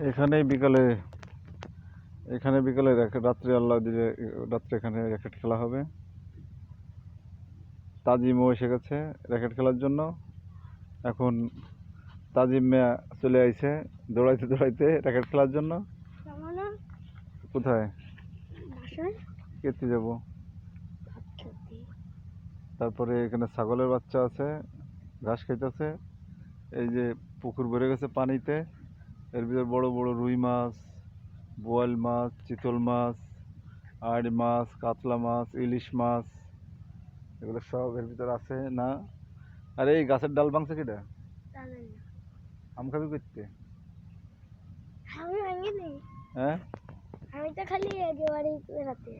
এখানে বিকালে রাত্রে আল্লাহ দিলে রাত্রে এখানে র্যাকেট খেলা হবে। তাজিমও এসে গেছে র্যাকেট খেলার জন্য। এখন তাজিম মিয়া চলে আইছে দৌড়াইতে দৌড়াইতে র্যাকেট খেলার জন্য। কোথায় কেটে যাব? তারপরে এখানে ছাগলের বাচ্চা আছে, ঘাস খাইতেছে। এই যে পুকুর ভরে গেছে পানিতে, এর ভিতর বড় বড় রুই মাছ, বোয়াল মাছ, চিতল মাছ, আড় মাছ, কাতলা মাছ, ইলিশ মাছ, এগুলো সব এর ভিতর আছে না। আরে এই গাছের ডাল ভাঙছে কিটা? আম খাবি করতে? আমি ভাঙিনি। হ্যাঁ, আমি তো খালি একেবারে বেড়াতে